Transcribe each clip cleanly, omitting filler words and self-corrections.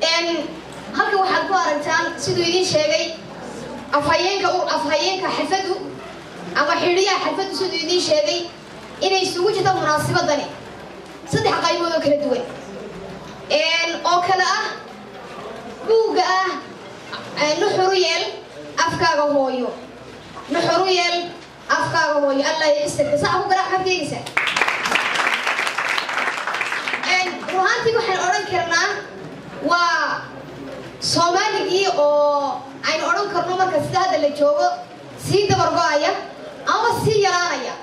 halka waxaad ku aragtaan siduu idin sheegay afhayeenka xafadu ama xiriyaha xafadu siduu idin sheegay inay isugu jirto munaasabadani saddex qaybood oo kala duwan oo kala ah buugga ah nuxuriyeel afkaaga hooyo nuxuriyeel afkaaga hooyo alla ya istirka sax ku garaac xafkeegisa ruhantii waxaan odhan karnaa waa soomaaligii oo aynu odhan karno marka sida hadda la joogo sii dabargo'aya ama sii yaraanaya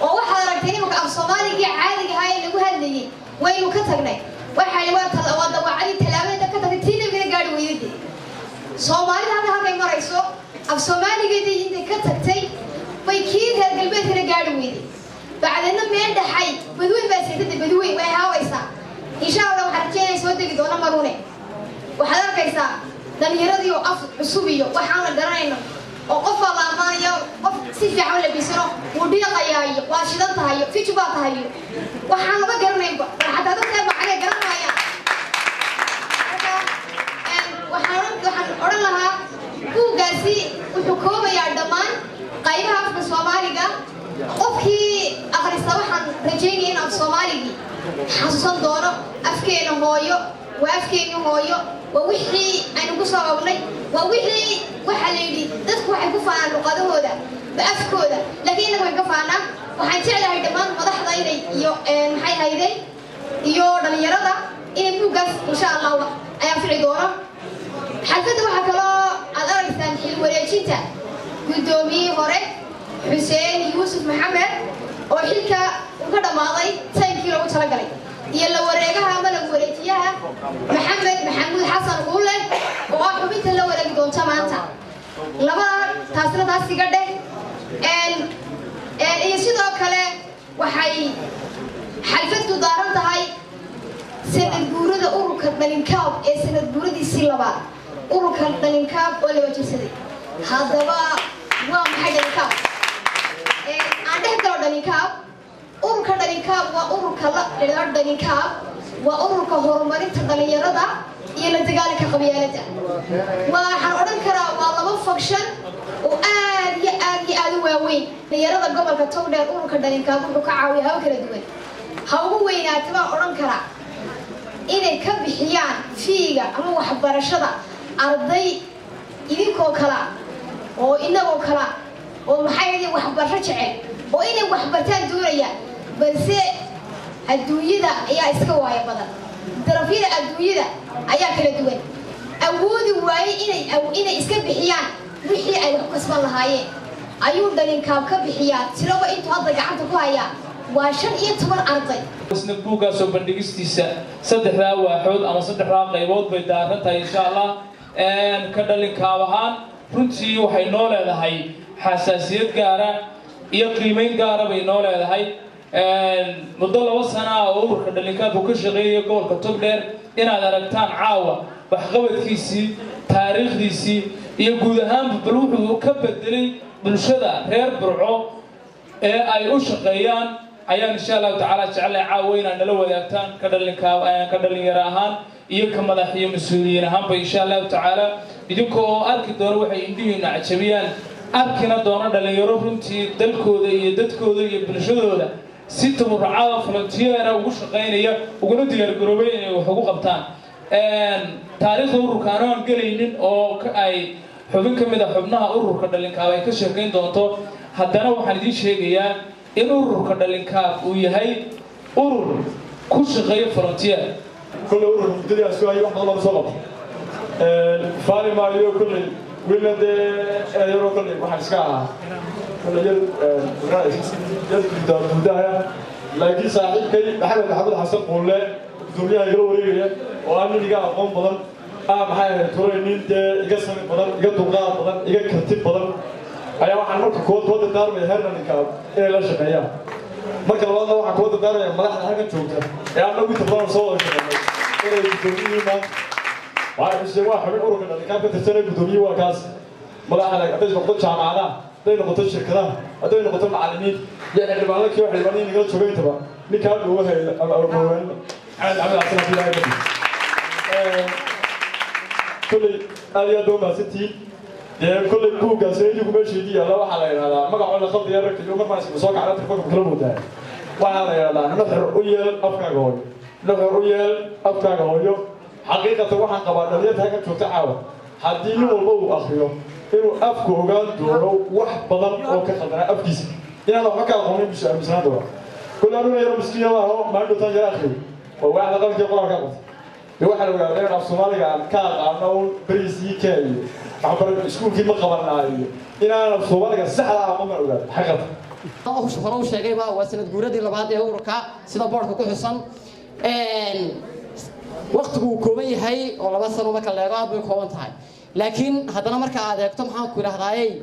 oo waxaad aragtay nimanka af soomaaligii caadiga ahaa ee lagu hadlayay waynu ka tagnay waxay waa dawacadii talaabada ka tagtay tii nabigana gaadhi weydadii soomaalida halkay marayso af soomaaligeedii intay ka tagtay bay kii reer galbeedkana gaadhi weyday bacdana meel dhaxay badweyn baa seetada badweyn way haawaysaa insha allah waxaan rajeynaya soo degi doona marune waxaad arkaysaa dhalinyaradii oo af cusub iyo waxaan la garanayno oo qof baa la ammaanayo qof si fiican u labisano wuu dhiiqayaa iyo waa shidan tahay iyo fiju baa tahay iyo waxaan lama garanaynba xataa dadka macnee garan maayaan waxaan odhan lahaa buuggaasi wuxuu koobayaa dhammaan qaybaha afka soomaaliga qofkii akhrista waxaan rajeynaya in af soomaaligii xasuusan doono afkeena hooyo waa afkeeni hooyo waa wixii aynu ku soo ognay waa wixii waxaa la yidhi dadku waxay ku faanaan luqadahooda ba afkooda laakiin innaga way ka faanaa waxaan jeclahay dhammaan madaxda inay iyo maxay hayday iyo dhalinyarada inay buuggaas insha allah ayaa fici doono xalfadda waxaa kaloo aad aragsaan xil wareejinta guddoomiyihii hore xuseen yuusuf maxamed oo xilka uu ka dhammaaday taymkii loogu talagalay iyo la wareegaha ama la wareejiyaha maxamed maxamuud xasan uule oo ah xubinta la wareegi doonta maanta labada taasna taas iga dheh iyo sidoo kale waxay xalfaddu daaran tahay sanad guurada ururka dhalinkaab ee sanad guuradiisii labaad ururka dhalinkaab oo la wajirsaday haddaba waa maxay dhalinkaab aan dhex galo dhalinkaab ururka dhalinkaab waa ururka la dhidho dhalinkaab waa ururka horumarinta dhalinyarada iyo la dagaalanka qabyaaladda waxaan odhan karaa waa laba fakshan oo aad iyo aad u waaweyn dhalinyarada gobolka togdheer ururka dhalinkaab wuxuu ka caawiya haba kala duwan ha ugu weynaata baan odhan karaa inay ka bixiyaan fiiga ama waxbarashada arday idinkoo kala oo inagoo kala oo maxay waxbarasho jecel oo inay waxbartaan doonayaan balse adduunyada ayaa iska waaya badan darafyada adduunyada ayaa kala duwan awoodi waaye inay iska bixiyaan wixii ay wax kasban lahaayeen ayuu dhalinkaab ka bixiyaa tiraba intuu hadda gacanta ku hayaa waa 15 arday isna buugga soo bandhigistiisa saddexda waaxood ama saddexda qaybood bay daaran tahay insha Allah ka dhalinkaab ahaan runtii waxay noo leedahay xasaasiyad gaara iyo qiimeyn gaara bay noo leedahay muddo 2 sano oo ururka dhalinkaab uu ka shaqeeyay gobolka Togdheer inaad aragtaan caawa waxqabadkiisii taariikhdiisii iyo guud ahaan wuxuu ka bedelay bulshada reer Burco ee ay u shaqeeyaan ayaan insha Allah taala jeclay caawina nala wadaagtaan ka dhalinyaro ahaan iyo ka madax iyo mas'uuliyiin ahaan bay insha Allah taala idinkoo arki doona waxay indhihiina cajabiyaan arkina doona dhalinyaro runtii dalkooda iyo dadkooda iyo bulshadooda si tabarucaad volunteer ugu shaqeynaya uguna diyaar garoobay inay wax ugu qabtaan taariikhda ururkan aan galaynin oo ay xubin kamid ah xubnaha ururka dhalinkaab ay ka sheekeyn doonto haddana waxaan idin sheegayaa in ururka dhalinkaab uu yahay urur ku shaqeeya volunteer كل أورو مدري أسوأ يوم الله صلب فاري ما يو كل ولا ده يورو كل واحد سكاها كل يل رئيس يل بدار بداية لكن صاحب كي بحاول حسب قوله الدنيا يلو ريجة وأنا اللي قاعد أقوم بدل هاي ترى إن ده يقسم بدل يقطع بدل يقطع بدل أيها واحد مرة كود ود الدار من هرنا نكاب إيه لا شقيا marka labaad waxa ku wada daaraya madaxda halka joogta ee aan lagu tababar soo shaqeeyay ee gudoomiyaha waxa uu wax xubin ururka dhalinkaab ka tirsan gudoomiyaha waa kaas madaxda haday noqoto jaamacada haday noqoto shirkadaha haday noqoto macallimiin iyo xildhibaanadii wax xildhibaanadii naga joogay taba ninka uu wahay ama awoon aad asna كل أنا دوما ستي كل بوجا سيدي ومشيدي الله وحلا هذا ما قاعد نخلط يا رجل يوم ما مسوق على تلفون كلامه ده وحلا هذا نظر ويا أفكار هوي نظر ويا أفكار هوي حقيقة واحد قبل نبيت هيك شو تعاون حدين والله أخيو إنه أفكو قال دورو واحد بدل أو كخدنا أفكيس إن الله ما كان قومي مش هذا كل أنو يرى مسكين الله ما عنده تاجر أخيو وواحد قال جبار كابت يوحنا وقال لنا الصومالي عن كاب عنو بريسي كاي عبر سكول كي ما قبلنا إن أنا الصومالي السحرة عمر وقال حقيقة أو شهرو شيء ما هو سنة جورة لبعض يوركا سنة بارك كل حصان وقتكو كومي هاي ولا بس أنا ما كان لقاه بيكون تاعي لكن هذا أنا مركز عادي أكتم حاول كله هاي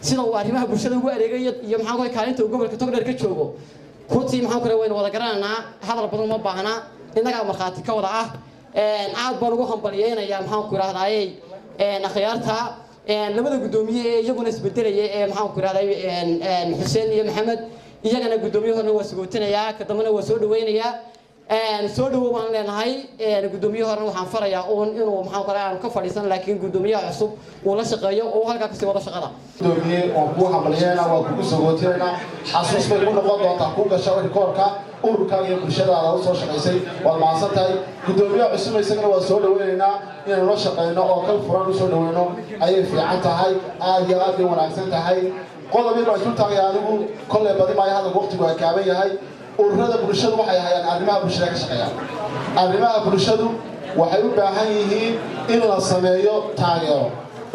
سنة واري ما برشلونة هو أريجي يوم حاول كارين توجو بالكتوب اللي كتشوفه كنتي محاول كله وين ولا قرنا هذا البطل ما بعنا إنك عم خاطي كوضع عاد بروحهم بليين يا محاول كله هاي نخيارتها لما قدومي يجون يسبتلي محاول كله هاي حسين يا محمد يجانا قدومي هو نوسقوتنا يا كدمنا وسود وين يا سودو waan leenahay gudoomiye hore waxaan farayaa inuu maxaan kale aan ka fadhiisan laakiin gudoomiyaha cusub uu la shaqeeyo oo halka ka sii wada shaqada gudoomiye oo ku hambalyeena waa ku sogooteena xasuus bay ku noqon doontaa ku gasho rikoorka ururka iyo bulshada oo soo shaqeysay waa maasantahay gudoomiyaha cusub isagana waa soo dhaweynaynaa inaan la shaqeyno oo kal furan u soo dhaweyno ayay fiican tahay aad iyo aad wanaagsan tahay qodobada ay ku taagay anigu kolley badi ma yahay waqtigu ay kaaban yahay ururada bulshadu waxay hayaan arrimaha bulshada ka shaqeeyaan arrimaha bulshadu waxay u baahan yihiin in la sameeyo taageero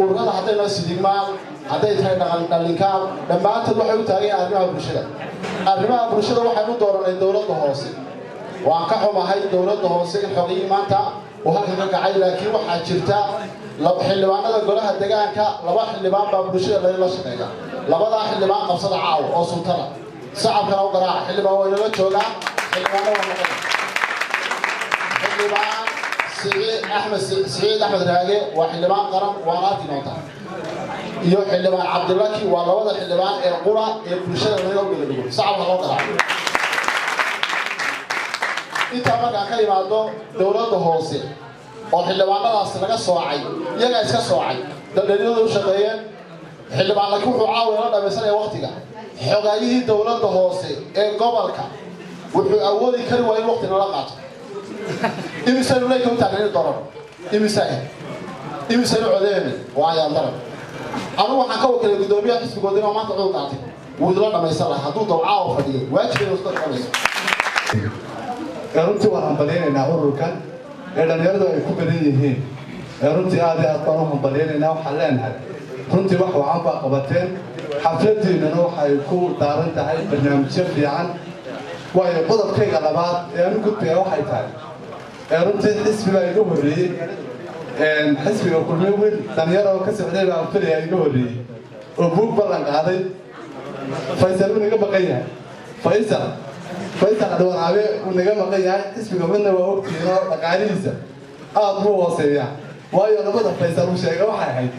ururada hadday la sidigmaan hadday tahay dhalinkaan dhammaantood waxay u taageeraan arrimaha bulshada waxay u dooranay dawladda hoose waan ka xumahay dawladda hoose in xoogii maanta oo halka ka kacay laakiin waxaa jirta xildhibaanada golaha deegaanka laba xildhibaan baa bulshada la shaqeeya labada xildhibaan qabsada caaw oo sultana شعبنا وقراء حلبا وإلى جوجا حلبان سعيد أحمد راجع وحلبان قرن وغاتي نوتا يو حلبان عبد الله كي والله وذا حلبان القرى البشرة من يوم اللي شعبنا وقراء أنت ما كان كلمة دولة هوسي وحلبان لا أصلا كسوعي يجا إسكا سوعي دليل شقيان حلبان لكم عاوي ولا بس أنا وقتها حقايقي دولة هوسي قبلك wuxuu awoodi kari waa in waqti nala qaato imisaan ulay ka taagnaa dorar imisaan codeeyay waa ayaa darar anu waxaan ka wakiilay gudoomiyaha xisbigoodina maanta cod qaatay wuu la dhamaysan lahaa hadduu dawcaa oo fadhiyo waajibay uu iska qabayso runtii waxaan baleenaynaa ururkan dhalinyaradu ay ku badan yihiin runtii aad iyo aad baan u hambaleynaynaa waxaan leenahay runtii wax wacan baa qabateen xafladiinana waxay ku daaran tahay barnaamijyo fiican waayo qodobkayga labaad ee aan u gudbaya waxay tahay runtii xisbiga iga horreeyey xisbiga kulmiye wiil dhalinyaro oo ka socday baan filaya iga horreeyey oo buug ballan qaaday faysal uu naga maqan yahay faysal adwaraabe uu naga maqan yahay xisbiga midna waa ogtihiin oo dhaqaalihiisa aad buu hooseeyaa waayo labada faysal uu sheegay waxay ahayd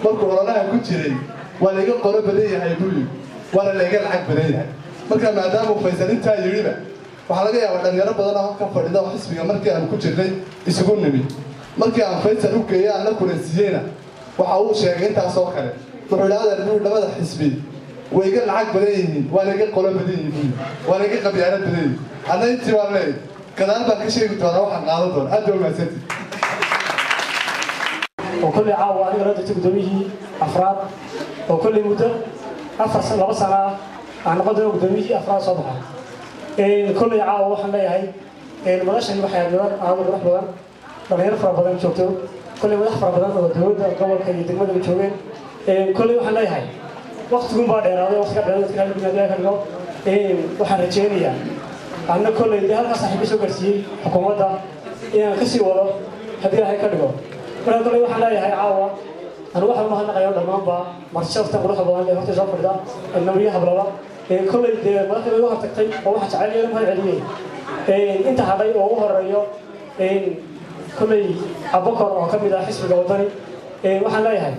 markuu ololaha ku jiray waa laga qoro badan yahay buuli waana laga lacag badan yahay marka maadaama faysal intaa yiriba waxa laga yaabaa dhalinyaro badan oo ka fadhida xisbiga markii aan ku jirnay isugu nimid markii aan faysal u geeyay aan la kulansiiyayna waxa uu sheegay intaas oo kale wuxuu yiraahdaa inuu labada xisbi way ga lacag badan yihiin waa laga qoro badan yihiin waa laga qabyaalad badan yihiin ana intii waa leey kadaal baan ka sheegi doonaa waxaan qaadan doonaa aad u maasantay وكل عاو أنا رد تقدميه أفراد وكل مدة أفرس لبا سنة أنا قدر قدميه أفراد صباحا كل عاو وحنا هاي المدرسة اللي بحياة بدن أنا بروح بدن لما يرفع بدن شوكتو كل ما يرفع بدن الدود قبل كي يتقبل بتشوفين كل وحنا هاي وقت يوم بعد هذا وقت كذا كذا كذا كذا وحنا تشينيا أنا كل اللي هذا صاحب سوق السي حكومة ده كسي ولا هذه هاي كذا marka kale waxaan leeyahay caawa أنا واحد ما هنقيا دمان با مرشفت قروح بدن وقت جافر ده النبي حبلبا كل ده ما كان واحد تقطي واحد عالي لما عليه أنت هذا أو هالريو كل أبوكر أو كم إذا حسب جوتني waxaan leeyahay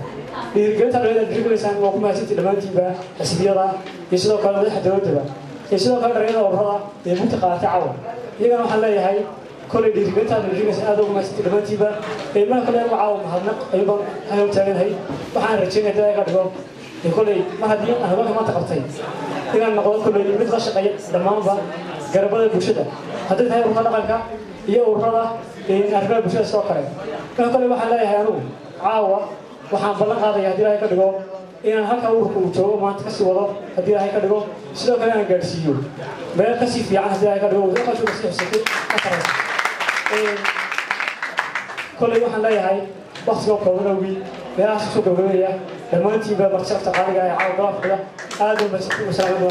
dhiirigelinta dhallinyarada dirgalisaan waa ku mahadsantii dhammaantiinba xisbiyada iyo sidoo kale madaxa dowladda iyo sidoo kale dhallinyarada ururada ee buuta qaatay caawa iyagana waxaan leeyahay كل اللي جبتها اللي جبت هذا وما استلمتي بقى ما كل يوم عاوم هذا أيضا هاي وتاجن هاي وحنا رجينا ده قاعد يقول ما هدي أنا ما تقبتين إذا نقول كل اللي مثل شقيق دمام بقى قربنا البشرة هذا هاي وما نقولك هي ورنا أربعة بشرة سكر كان كل واحد لا يهانو عاوة وحنا بلغ هذا يهدي هاي كده إن هكذا وركوب ما تكسي والله هدي هاي كده سلوا كلام قرسيو ما كسي في عهد هاي كده وده كشو بس سكت كل واحد لا يهاي بحث كونه وي بيعرف شو كونه يا لما أنتي بمرشح تقارير عاوة كده هذا بس مسألة